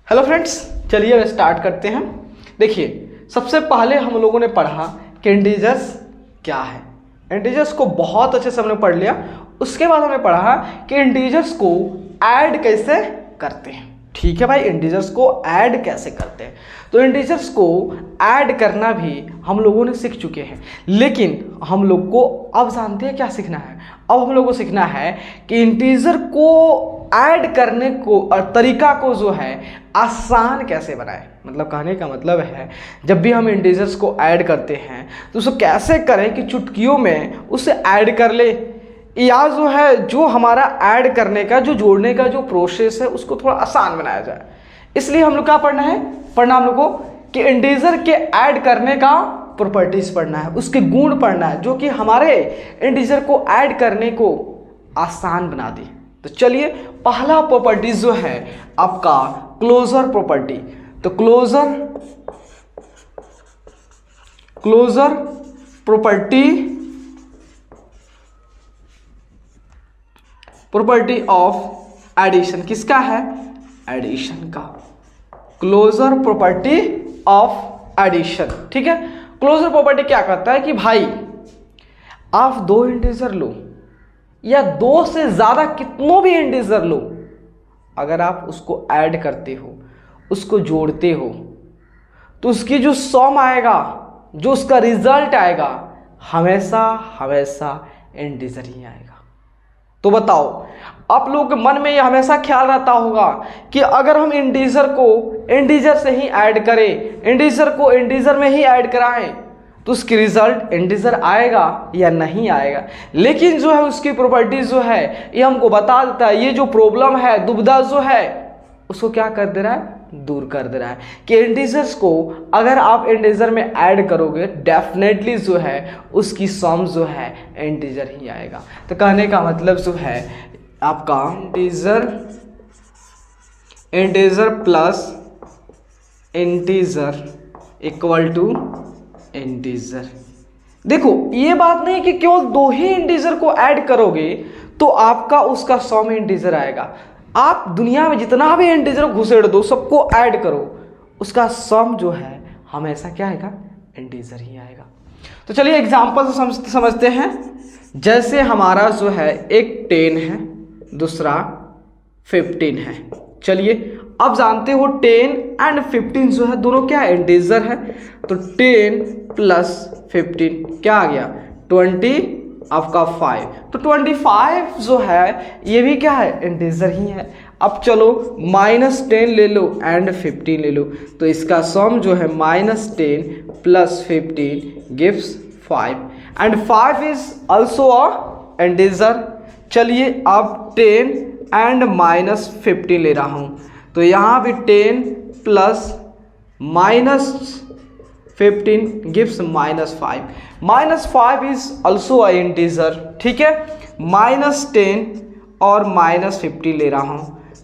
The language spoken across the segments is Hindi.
हेलो फ्रेंड्स, चलिए अब स्टार्ट करते हैं। देखिए, सबसे पहले हम लोगों ने पढ़ा कि इंटीजर्स क्या है। इंटीजर्स को बहुत अच्छे से हमने पढ़ लिया। उसके बाद हमने पढ़ा कि इंटीजर्स को ऐड कैसे करते हैं। ठीक है भाई, इंटीजर्स को ऐड कैसे करते हैं। तो इंटीजर्स को ऐड करना भी हम लोगों ने सीख चुके हैं, लेकिन हम लोग को अब जानते हैं क्या सीखना है। अब हम लोग को सीखना है कि इंटीजर को ऐड करने को और तरीका को जो है आसान कैसे बनाए। मतलब कहने का मतलब है, जब भी हम इंटीजर्स को ऐड करते हैं तो उसको कैसे करें कि चुटकियों में उसे ऐड कर ले, या जो है जो हमारा ऐड करने का जो जोड़ने का जो प्रोसेस है उसको थोड़ा आसान बनाया जाए। इसलिए हम लोग क्या पढ़ना है, हम लोग को कि इंटीजर के ऐड करने का प्रॉपर्टीज पढ़ना है, उसके गुण पढ़ना है जो कि हमारे इंटीजर को ऐड करने को आसान बना दे। तो चलिए, पहला प्रॉपर्टीज जो है आपका क्लोजर प्रॉपर्टी। तो क्लोजर प्रॉपर्टी ऑफ एडिशन किसका है? एडिशन का। Closure property of addition. ठीक है, क्लोजर प्रॉपर्टी क्या कहता है कि भाई आप दो इंटीजर लो या दो से ज्यादा कितनों भी इंटीजर लो, अगर आप उसको ऐड करते हो, उसको जोड़ते हो, तो उसकी जो सम आएगा, जो उसका रिजल्ट आएगा, हमेशा इंटीजर ही आएगा। तो बताओ, आप लोगों के मन में ये हमेशा ख्याल रहता होगा कि अगर हम इंटीजर को इंटीजर से ही ऐड करें, इंटीजर को इंटीजर में ही ऐड कराएं, तो उसकी रिजल्ट इंटीजर आएगा या नहीं आएगा। लेकिन जो है उसकी प्रॉपर्टीज जो है ये हमको बता देता है, ये जो प्रॉब्लम है, दुविधा जो है, उसको क्या कर दे रहा है? दूर कर दे रहा है कि इंटीजर्स को अगर आप इंटीजर में ऐड करोगे, डेफिनेटली जो है उसकी सम जो है इंटीजर ही आएगा। तो कहने का मतलब जो है आपका integer plus integer equal to integer. देखो, ये बात नहीं कि केवल दो ही इंटीजर को ऐड करोगे तो आपका उसका सम इंटीजर आएगा। आप दुनिया में जितना भी इंटीजर घुसेड़ दो, सबको ऐड करो, उसका सम जो है हमेशा क्या आएगा? इंटीजर ही आएगा। तो चलिए एग्जांपल से समझते हैं। जैसे हमारा जो है एक 10 है, दूसरा 15 है। चलिए, अब जानते हो 10 एंड 15 जो है दोनों क्या है? इंटीजर है। तो 10 प्लस 15 क्या आ गया? 20 आपका 5। तो 25 जो है ये भी क्या है? इंटीजर ही है। अब चलो -10 ले लो एंड 15 ले लो, तो इसका सम जो है -10 plus 15 gives 5 and 5 is also a integer. चलिए, अब 10 एंड -15 ले रहा हूं, तो यहाँ भी 10 plus -15 gives -5। -5 is also a integer. ठीक है, -10 और -15 ले रहा हूं,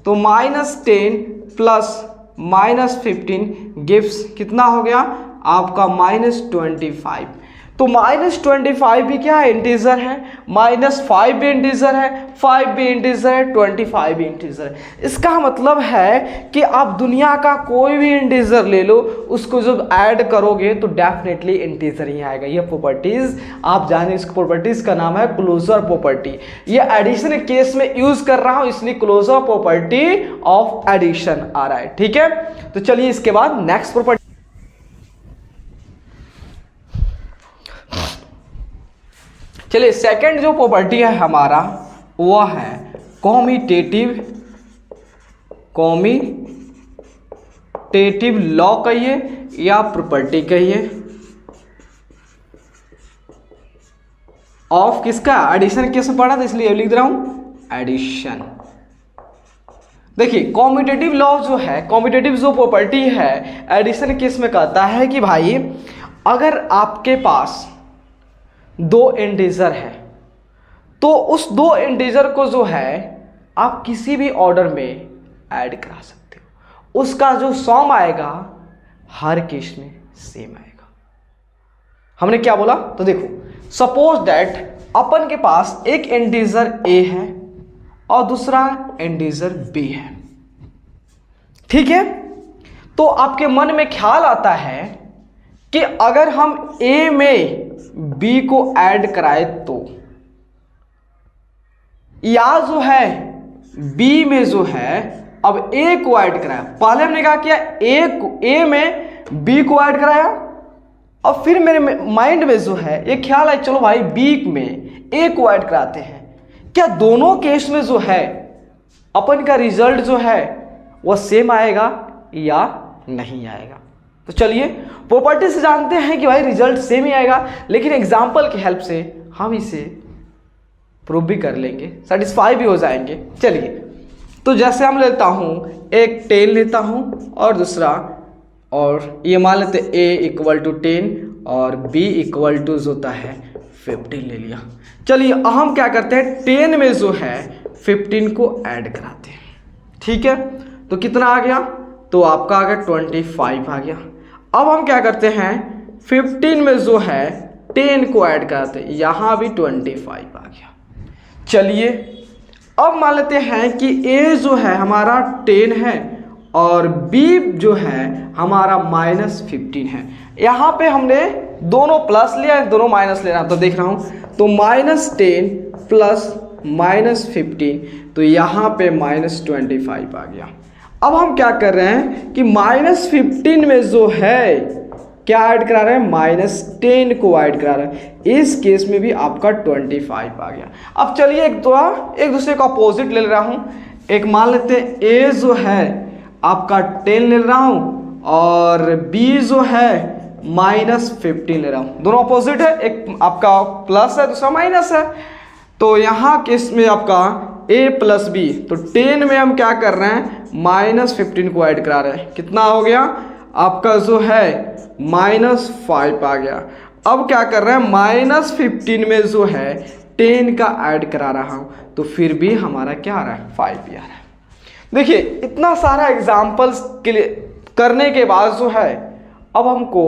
तो -10 प्लस -15 गिव्स कितना हो गया आपका? -25। तो -25 भी क्या है? इंटीजर है। -5 भी इंटीजर है, 5 भी इंटीजर है, 25 भी इंटीजर है। इसका मतलब है कि आप दुनिया का कोई भी इंटीजर ले लो, उसको जब ऐड करोगे तो डेफिनेटली इंटीजर ही आएगा। ये प्रॉपर्टीज आप जाने, इस प्रॉपर्टीज का नाम है क्लोजर प्रॉपर्टी। ये एडिशन केस में यूज कर रहा हूं, इसलिए क्लोजर प्रॉपर्टी ऑफ एडिशन आ रहा है। ठीक है, तो चलिए इसके बाद नेक्स्ट प्रॉपर्टी। चलिए, सेकंड जो प्रॉपर्टी है हमारा वह है कॉम्यूटेटिव लॉ कहिए या प्रॉपर्टी कहिए ऑफ किसका? एडिशन केस में पढ़ा था इसलिए लिख रहा हूं एडिशन। देखिए, कॉम्यूटेटिव लॉ जो है, कॉम्यूटेटिव जो प्रॉपर्टी है एडिशन केस में कहता है कि भाई अगर आपके पास दो इंटीजर है तो उस दो इंटीजर को जो है आप किसी भी ऑर्डर में ऐड करा सकते हो, उसका जो सम आएगा हर केस में सेम आएगा। हमने क्या बोला? तो देखो, सपोज दैट अपन के पास एक इंटीजर ए है और दूसरा इंटीजर बी है। ठीक है, तो आपके मन में ख्याल आता है कि अगर हम ए में बी को ऐड कराए तो, या जो है बी में जो है अब ए को ऐड कराया। पहले हमने क्या किया, ए में बी को ऐड कराया, अब फिर मेरे माइंड में जो है ये ख्याल है चलो भाई बी में ए को ऐड कराते हैं। क्या दोनों केस में जो है अपन का रिजल्ट जो है वह सेम आएगा या नहीं आएगा? तो चलिए प्रॉपर्टी से जानते हैं कि भाई रिजल्ट सेम ही आएगा, लेकिन एग्जाम्पल की हेल्प से हम इसे प्रूव भी कर लेंगे, सेटिस्फाई भी हो जाएंगे। चलिए, तो जैसे हम लेता हूँ एक 10 लेता हूँ और दूसरा, और ये मान लेते a इक्वल टू 10 और b इक्वल टू जो होता है 15 ले लिया। चलिए हम क्या करते हैं, 10 में जो है 15 को ऐड कराते हैं। ठीक है, तो कितना आ गया, तो आपका आ गया 25 आ गया। अब हम क्या करते हैं, 15 में जो है 10 को ऐड कराते हैं, यहाँ भी 25 आ गया। चलिए अब मान लेते हैं कि a जो है हमारा 10 है और b जो है हमारा -15 है। यहाँ पे हमने दोनों प्लस लिया है, दोनों माइनस ले रहा, तो देख रहा हूँ, तो -10 प्लस -15, तो यहाँ पे -25 आ गया। अब हम क्या कर रहे हैं कि -15 में जो है क्या ऐड करा रहे हैं, -10 को ऐड करा रहे हैं। इस केस में भी आपका 25 आ गया। अब चलिए एक दूसरे का अपोजिट ले रहा हूँ। एक मान लेते हैं a जो है आपका 10 ले रहा हूँ और b जो है -15 ले रहा हूँ। दोनों अपोजिट है, एक आपका प्लस है दूसरा माइनस है। तो यहाँ केस में आपका a प्लस b, तो 10 में हम क्या कर रहे हैं, -15 को ऐड करा रहे हैं। कितना हो गया आपका जो है -5 आ गया। अब क्या कर रहे हैं, -15 में जो है 10 का ऐड करा रहा हूँ, तो फिर भी हमारा क्या आ रहा है, 5 आ रहा है। देखिए इतना सारा एग्जाम्पल्स के लिए करने के बाद जो है अब हमको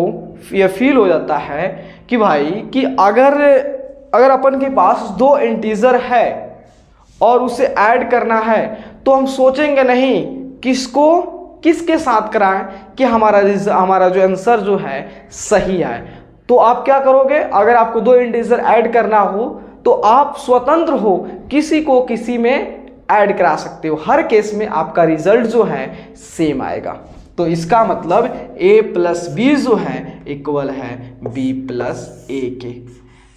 ये फील हो जाता है कि भाई कि अगर अपन के पास 2 इंटीजर है और उसे ऐड करना है, तो हम सोचेंगे नहीं किसके साथ कराएं कि हमारा जो आंसर जो है सही आए। तो आप क्या करोगे, अगर आपको 2 इंटीजर ऐड करना हो तो आप स्वतंत्र हो, किसी को किसी में ऐड करा सकते हो। हर केस में आपका रिजल्ट जो है सेम आएगा। तो इसका मतलब a प्लस बी जो है इक्वल है b प्लस a के।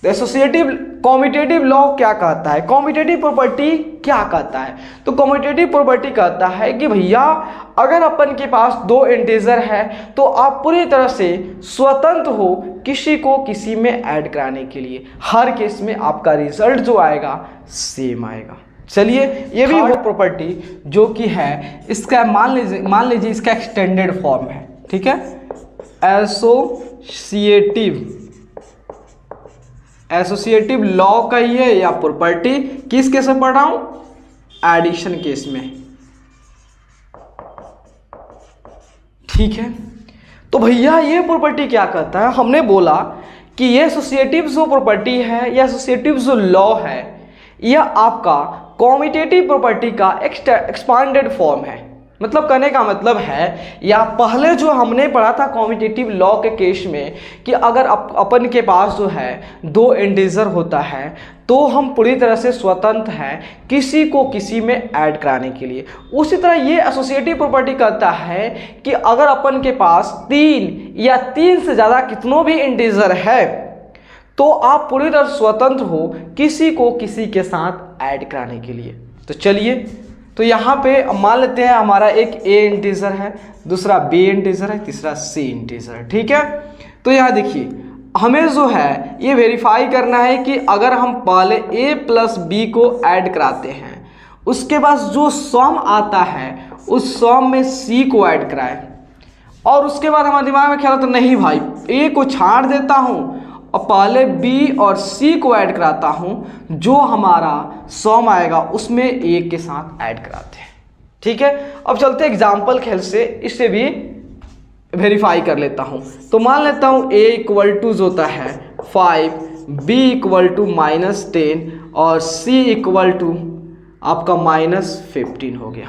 तो एसोसिएटिव कॉम्यूटेटिव लॉ क्या कहता है, कॉम्यूटेटिव प्रॉपर्टी क्या कहता है? तो कॉम्यूटेटिव प्रॉपर्टी कहता है कि भैया अगर अपन के पास 2 इंटीजर है तो आप पूरी तरह से स्वतंत्र हो किसी को किसी में ऐड कराने के लिए। हर केस में आपका रिजल्ट जो आएगा सेम आएगा। चलिए ये भी वो प्रॉपर्टी जो कि है, इसका मान लीजिए इसका एक्सटेंडेड फॉर्म है। ठीक है, एसोसिएटिव लॉ का ही है या प्रॉपर्टी। किस केस में पढ़ रहा हूं, एडिशन केस में। ठीक है, तो भैया ये प्रॉपर्टी क्या कहता है, हमने बोला कि ये एसोसिएटिव जो प्रॉपर्टी है या एसोसिएटिव जो लॉ है यह आपका कॉम्यूटेटिव प्रॉपर्टी का एक्सपांडेड फॉर्म है। मतलब कहने का मतलब है, या पहले जो हमने पढ़ा था कॉम्यूटेटिव लॉ के केस में कि अगर अपन के पास जो है 2 इंटीजर होता है तो हम पूरी तरह से स्वतंत्र हैं किसी को किसी में ऐड कराने के लिए। उसी तरह ये एसोसिएटिव प्रॉपर्टी कहता है कि अगर अपन के पास 3 या 3 से ज़्यादा कितनों भी इंटीजर है तो आप पूरी तरह स्वतंत्र हो किसी को किसी के साथ ऐड कराने के लिए। तो चलिए, तो यहाँ पे मान लेते हैं हमारा एक a इंटीजर है, दूसरा b इंटीजर है, तीसरा c इंटीजर है। ठीक है, तो यहाँ देखिए हमें जो है ये वेरीफाई करना है कि अगर हम पहले a प्लस b को ऐड कराते हैं, उसके बाद जो सम आता है उस सम में c को ऐड कराए, और उसके बाद हमारे दिमाग में ख्याल आता नहीं भाई a को छाड़ देता हूँ और पहले b और c को ऐड कराता हूँ, जो हमारा सम आएगा उसमें a के साथ ऐड कराते हैं। ठीक है, अब चलते हैं एग्जाम्पल खेल से, इससे भी वेरीफाई कर लेता हूँ। तो मान लेता हूँ a इक्वल टू जो होता है 5, b इक्वल टू -10 और c इक्वल टू आपका -15 हो गया।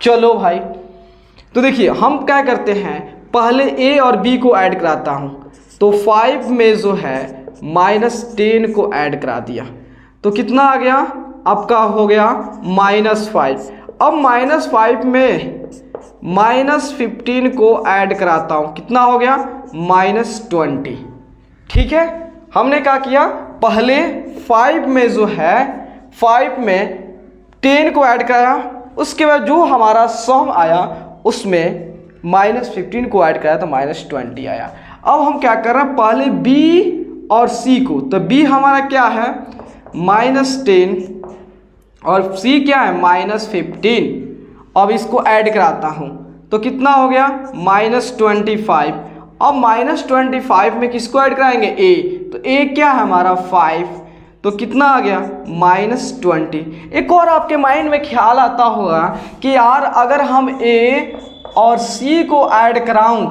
चलो भाई तो देखिए हम क्या करते हैं, पहले ए और बी को ऐड कराता हूँ। तो 5 में जो है -10 को ऐड करा दिया तो कितना आ गया आपका, हो गया -5। अब -5 में -15 को ऐड कराता हूँ, कितना हो गया -20। ठीक है, हमने क्या किया, पहले 5 में जो है 5 में 10 को ऐड कराया, उसके बाद जो हमारा सम आया उसमें -15 को ऐड कराया तो -20 आया। अब हम क्या कर रहे हैं, पहले बी और सी को, तो बी हमारा क्या है -10 और सी क्या है -15। अब इसको ऐड कराता हूँ तो कितना हो गया -25। अब -25 में किसको ऐड कराएंगे, ए, तो ए क्या है हमारा 5, तो कितना आ गया -20। एक और आपके माइंड में ख्याल आता होगा कि यार अगर हम ए और सी को ऐड कराऊं,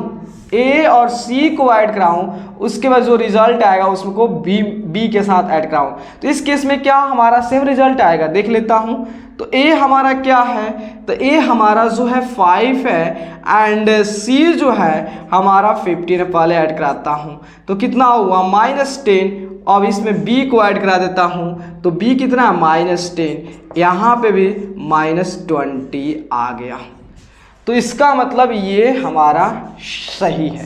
ए और सी को ऐड कराऊं, उसके बाद जो रिजल्ट आएगा उसको बी के साथ ऐड कराऊं, तो इस केस में क्या हमारा सेम रिजल्ट आएगा, देख लेता हूं। तो ए हमारा क्या है, तो ए हमारा जो है 5 है एंड सी जो है हमारा 15 पहले ऐड कराता हूँ तो कितना हुआ -10। अब इसमें b को ऐड करा देता हूँ तो b कितना है -10, यहाँ पे भी -20 आ गया। तो इसका मतलब ये हमारा सही है।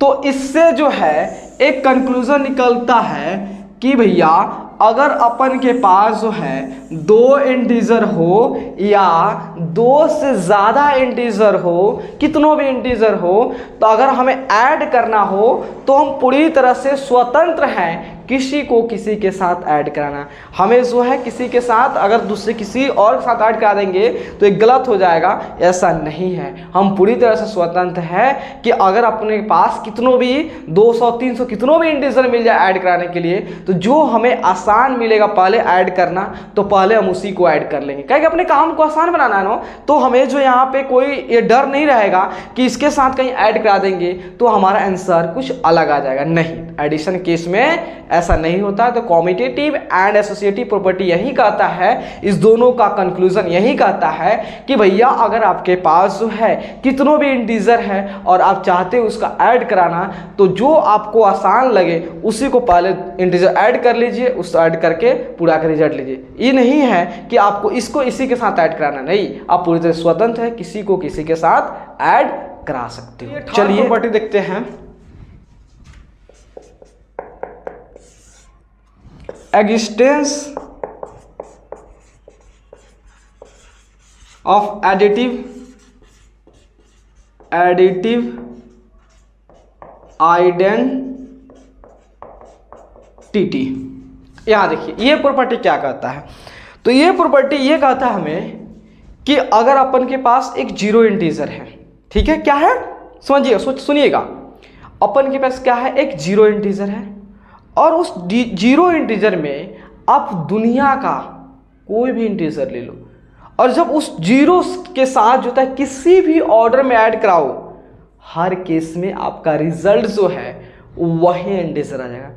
तो इससे जो है एक कंक्लूजन निकलता है कि भैया अगर अपन के पास जो है 2 इंटीजर हो या 2 से ज़्यादा इंटीजर हो, कितनों भी इंटीजर हो, तो अगर हमें ऐड करना हो तो हम पूरी तरह से स्वतंत्र हैं किसी को किसी के साथ ऐड कराना। हमें जो है किसी के साथ अगर दूसरे किसी और के साथ ऐड करा देंगे तो एक गलत हो जाएगा, ऐसा नहीं है। हम पूरी तरह से स्वतंत्र है कि अगर अपने पास कितनों भी 200 300 कितनों भी इंटीजर मिल जाए ऐड कराने के लिए, तो जो हमें आसान मिलेगा पहले ऐड करना तो पहले हम उसी को ऐड कर लेंगे, क्योंकि अपने काम को आसान बनाना है ना। तो हमें जो यहाँ पे कोई ये डर नहीं रहेगा कि इसके साथ कहीं ऐड करा देंगे तो हमारा आंसर कुछ अलग आ जाएगा। नहीं, एडिशन केस में ऐसा नहीं होता। तो कॉम्यूटेटिव एंड एसोसिएटिव प्रॉपर्टी यही कहता है, इस दोनों का कंक्लूजन यही कहता है कि भैया अगर आपके पास जो है कितनों भी इंटीजर है और आप चाहते हो उसका ऐड कराना, तो जो आपको आसान लगे उसी को पहले इंटीजर ऐड कर लीजिए, उसको ऐड करके पूरा का रिजल्ट लीजिए। ये नहीं है कि आपको इसको इसी के साथ ऐड कराना, नहीं, आप पूरी तरह स्वतंत्र है, किसी को किसी के साथ ऐड करा सकते हो। चलिए प्रॉपर्टी देखते हैं। Existence of additive identity। यहाँ देखिए ये प्रॉपर्टी क्या कहता है, तो ये प्रॉपर्टी ये कहता है हमें कि अगर अपन के पास एक जीरो इंटीजर है, ठीक है, क्या है समझिएगा, सुनिएगा, अपन के पास क्या है, एक जीरो इंटीजर है और उस जीरो इंटीजर में आप दुनिया का कोई भी इंटीजर ले लो और जब उस जीरो के साथ जो है किसी भी ऑर्डर में ऐड कराओ, हर केस में आपका रिजल्ट जो है वही इंटीजर आ जाएगा।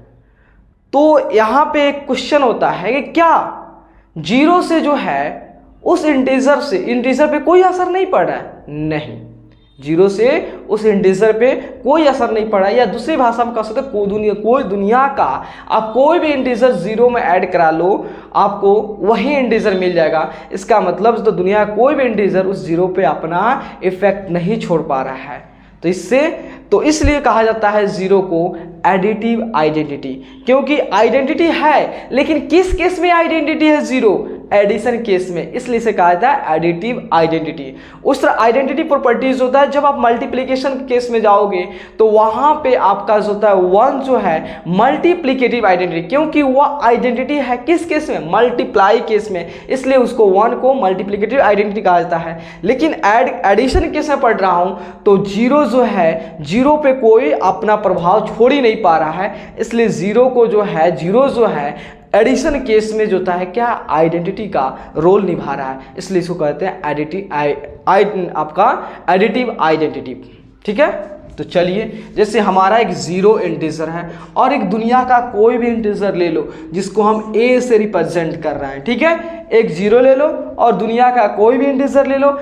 तो यहाँ पे एक क्वेश्चन होता है कि क्या जीरो से जो है उस इंटीजर पे कोई असर नहीं पड़ रहा है? नहीं, जीरो से उस इंटीजर पे कोई असर नहीं पड़ा, या दूसरी भाषा में कह सकते कोई दुनिया का आप कोई भी इंटीजर जीरो में ऐड करा लो आपको वही इंटीजर मिल जाएगा। इसका मतलब तो दुनिया का कोई भी इंटीजर उस जीरो पे अपना इफेक्ट नहीं छोड़ पा रहा है। तो इसलिए कहा जाता है जीरो को एडिटिव आइडेंटिटी, क्योंकि आइडेंटिटी है लेकिन किस केस में आइडेंटिटी है जीरो, एडिशन केस में, इसलिए इसे कहा जाता है एडिटिव आइडेंटिटी। उस तरह आइडेंटिटी प्रॉपर्टीज होता है जब आप मल्टीप्लिकेशन केस में जाओगे तो वहां पे आपका जो होता है वन जो है मल्टीप्लिकेटिव आइडेंटिटी, क्योंकि वह आइडेंटिटी है किस केस में, मल्टीप्लाई केस में, इसलिए उसको वन को मल्टीप्लिकेटिव आइडेंटिटी कहा जाता है। लेकिन एडिशन केस में पढ़ रहा हूं तो जीरो जो है जीरो पे कोई अपना प्रभाव छोड़ ही नहीं पा रहा है, इसलिए जीरो जो है एडिशन केस में जो होता है क्या आइडेंटिटी का रोल निभा रहा है, इसलिए इसको कहते हैं आपका एडिटिव आइडेंटिटी। ठीक है, तो चलिए जैसे हमारा एक जीरो इंटीजर है और एक दुनिया का कोई भी इंटीजर ले लो जिसको हम ए से रिप्रेजेंट कर रहे हैं, ठीक है, एक जीरो ले लो और दुनिया का कोई भी इंटीजर ले लो,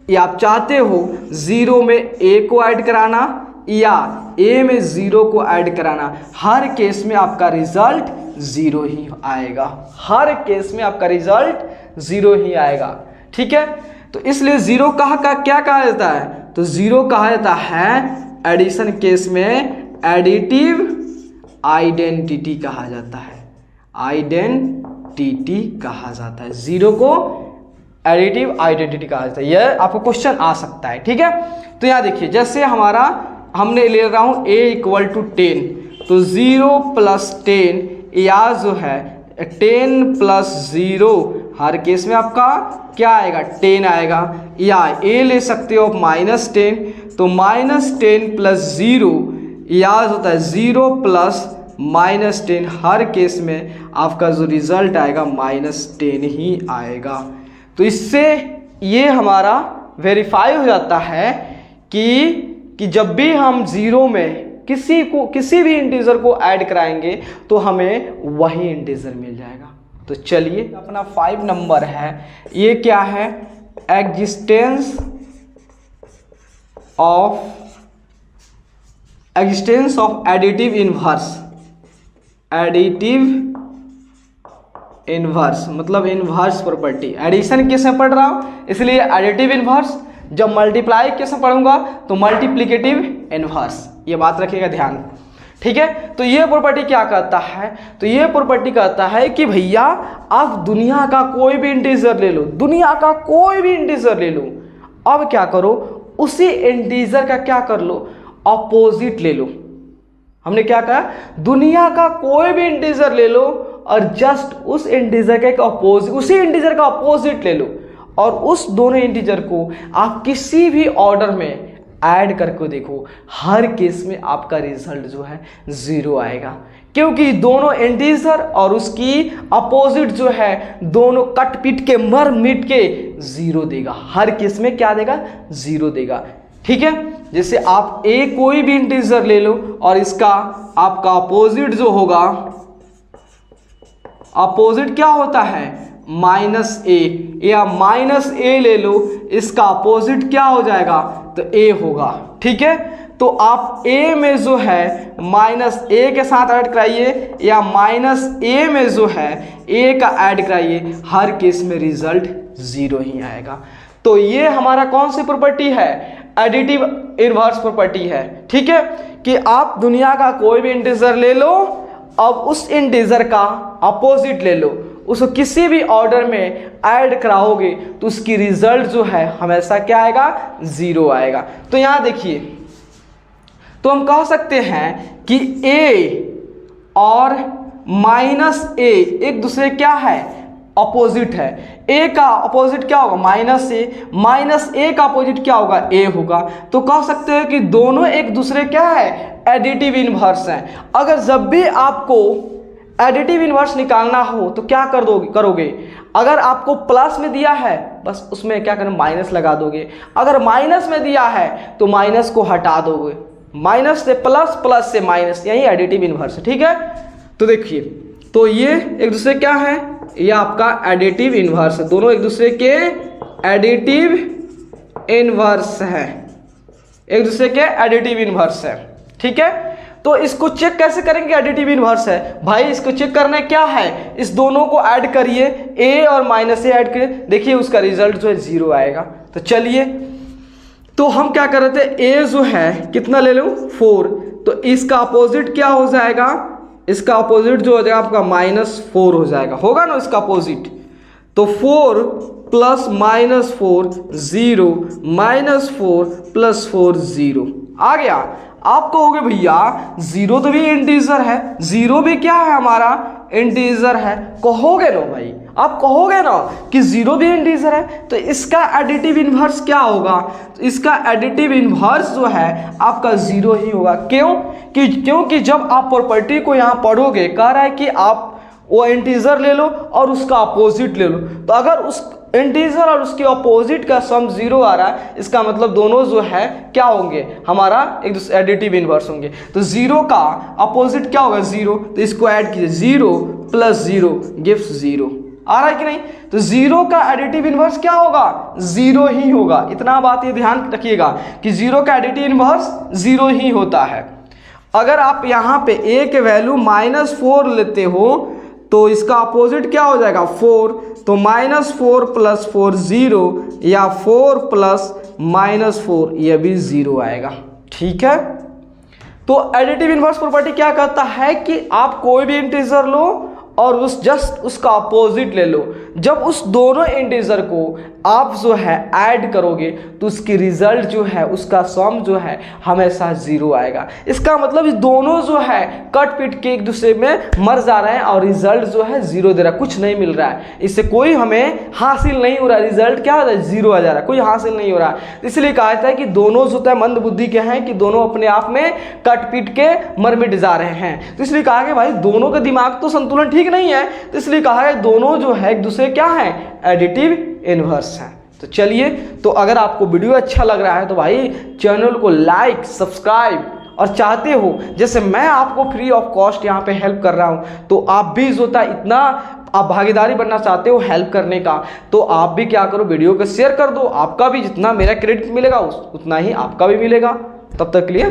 या आप चाहते हो 0 में a को ऐड कराना या a में 0 को ऐड कराना, हर केस में आपका रिजल्ट 0 ही आएगा। हर केस में आपका रिजल्ट 0 ही आएगा। ठीक है, तो इसलिए 0 क्या कहा जाता है? तो 0 कहा जाता है एडिशन केस में एडिटिव आइडेंटिटी कहा जाता है। आइडेंटिटी कहा जाता है, 0 को एडिटिव आइडेंटिटी कहा जाता है। यह आपको क्वेश्चन आ सकता है। ठीक है, तो यहाँ देखिए, जैसे हमने ले रहा हूँ a = 10, तो 0 + 10 या जो है 10 + 0, हर केस में आपका क्या आएगा? 10 आएगा। या a ले सकते हो -10, तो -10 + 0 या होता है 0 + -10, हर केस में आपका जो रिजल्ट आएगा -10 ही आएगा। तो इससे ये हमारा वेरीफाई हो जाता है कि जब भी हम 0 में किसी भी इंटीजर को ऐड कराएंगे तो हमें वही इंटीजर मिल जाएगा। तो चलिए, अपना 5 नंबर है, ये क्या है? Existence of additive inverse. Additive inverse मतलब इन्वर्स प्रॉपर्टी। एडिशन केस में पढ़ रहा हूँ इसलिए एडिटिव इन्वर्स, जब मल्टीप्लाई केस में पढ़ूंगा तो मल्टीप्लिकेटिव इन्वर्स। ये बात रखिएगा ध्यान। ठीक है, तो ये प्रॉपर्टी क्या कहता है? तो ये प्रॉपर्टी कहता है कि भैया आप दुनिया का कोई भी इंटीजर ले लो, दुनिया का कोई भी इंटीजर ले लो, अब क्या करो, उसी इंटीजर का क्या कर लो? अपोजिट ले लो। हमने क्या कहा? दुनिया का कोई भी इंटीजर ले लो और जस्ट उस इंटीजर का एक अपोजिट, उसी इंटीजर का अपोजिट ले लो और उस दोनों इंटीजर को आप किसी भी ऑर्डर में ऐड करके देखो, हर केस में आपका रिजल्ट जो है 0 आएगा, क्योंकि दोनों इंटीजर और उसकी अपोजिट जो है दोनों कट पीट के मर मिट के 0 देगा। हर केस में क्या देगा? 0 देगा। ठीक है, जैसे आप a कोई भी इंटीजर ले लो और इसका आपका अपोजिट जो होगा, अपोजिट क्या होता है? -a, या -a ले लो, इसका अपोजिट क्या हो जाएगा? तो a होगा। ठीक है, तो आप a में जो है -a के साथ ऐड कराइए या -a में जो है a का ऐड कराइए, हर केस में रिजल्ट 0 ही आएगा। तो ये हमारा कौन सी प्रॉपर्टी है? एडिटिव इन्वर्स प्रॉपर्टी है। ठीक है, कि आप दुनिया का कोई भी इंटीजर ले लो, अब उस इंटीजर का अपोजिट ले लो, उसको किसी भी ऑर्डर में ऐड कराओगे तो उसकी रिजल्ट जो है हमेशा क्या आएगा? 0 आएगा। तो यहाँ देखिए, तो हम कह सकते हैं कि a और -a एक दूसरे क्या है? अपोजिट है। a का अपोजिट क्या होगा? -a का अपोजिट क्या होगा? a होगा। तो कह सकते हैं कि दोनों एक दूसरे क्या है? एडिटिव इन्वर्स हैं। अगर जब भी आपको एडिटिव इन्वर्स निकालना हो तो क्या करोगे? अगर आपको प्लस में दिया है बस उसमें क्या करें? माइनस लगा दोगे। अगर माइनस में दिया है तो माइनस को हटा दोगे, माइनस से प्लस, प्लस से माइनस, यही एडिटिव इन्वर्स है। ठीक है, तो देखिए, तो ये एक दूसरे क्या है? ये आपका एडिटिव इन्वर्स है, दोनों एक दूसरे के एडिटिव इन्वर्स है, एक दूसरे के एडिटिव इन्वर्स है। ठीक है, तो इसको चेक कैसे करेंगे? एडिटिव इन्वर्स है भाई, इसको चेक करना क्या है? इस दोनों को ऐड करिए, a और -a ऐड करिए, देखिए उसका रिजल्ट जो है 0 आएगा। तो चलिए, तो हम क्या कर रहे थे? a जो है कितना ले लो? 4, तो इसका अपोजिट क्या हो जाएगा? इसका अपोजिट जो हो जाएगा आपका -4 हो जाएगा, होगा ना इसका अपोजिट। तो 4 + -4 0, -4 + 4 0 आ गया। आप कहोगे भैया 0 तो भी इंटीजर है, 0 भी क्या है? हमारा इंटीजर है। कहोगे ना भाई, आप कहोगे ना कि 0 भी इंटीजर है, तो इसका एडिटिव इन्वर्स क्या होगा? तो इसका एडिटिव इन्वर्स जो है आपका 0 ही होगा। क्योंकि जब आप प्रॉपर्टी को यहाँ पढ़ोगे, कह रहा है कि आप वो इंटीजर ले लो और उसका अपोजिट ले लो, तो अगर उस इंटीजर और उसके अपोजिट का सम 0 आ रहा है, इसका मतलब दोनों जो है क्या होंगे? हमारा एक दूसरे एडिटिव इन्वर्स होंगे। तो 0 का अपोजिट क्या होगा? 0, तो इसको ऐड कीजिए, 0 + 0 गिव्स 0। आ रहा है कि नहीं? तो जीरो का एडिटिव इनवर्स क्या होगा? जीरो ही होगा। इतना बात ये ध्यान रखिएगा कि जीरो का एडिटिव इनवर्स जीरो ही होता है। अगर आप यहाँ पे a के वैल्यू -4 लेते हो तो इसका अपोजिट क्या हो जाएगा? 4। तो -4 + 4 0 या 4 + -4 ये भी 0 आएगा। ठीक है, तो एडिटिव इनवर्स प्रॉपर्टी क्या कहता है कि आप कोई भी इंटीजर लो और उसका अपोजिट ले लो। जब उस दोनों इंटीजर को आप जो है ऐड करोगे तो उसकी रिजल्ट जो है, उसका सम जो है हमेशा 0 आएगा। इसका मतलब इस दोनों जो है कट पीट के एक दूसरे में मर जा रहे हैं और रिजल्ट जो है 0 दे रहा है, कुछ नहीं मिल रहा है, इससे कोई हमें हासिल नहीं हो रहा है। रिजल्ट क्या होता है? 0 आ जा रहा है, कोई हासिल नहीं हो रहा है। इसलिए कहा जाता है कि दोनों जो है मंद बुद्धि के हैं कि दोनों अपने आप में कट पीट के मर मिट जा रहे हैं। तो इसलिए कहा कि भाई दोनों का दिमाग तो संतुलन ठीक नहीं है, तो इसलिए कहा है दोनों जो है एक दूसरे क्या है? एडिटिव इनवर्स है। तो चलिए, तो अगर आपको वीडियो अच्छा लग रहा है तो भाई चैनल को लाइक, सब्सक्राइब, और चाहते हो जैसे मैं आपको फ्री ऑफ कॉस्ट यहाँ पे हेल्प कर रहा हूँ तो आप भी जो होता इतना आप भागीदारी बनना चाहते हो हेल्प करने का, तो आप भी क्या करो, वीडियो को शेयर कर दो। आपका भी जितना मेरा क्रेडिट मिलेगा उतना ही आपका भी मिलेगा। तब तक के लिए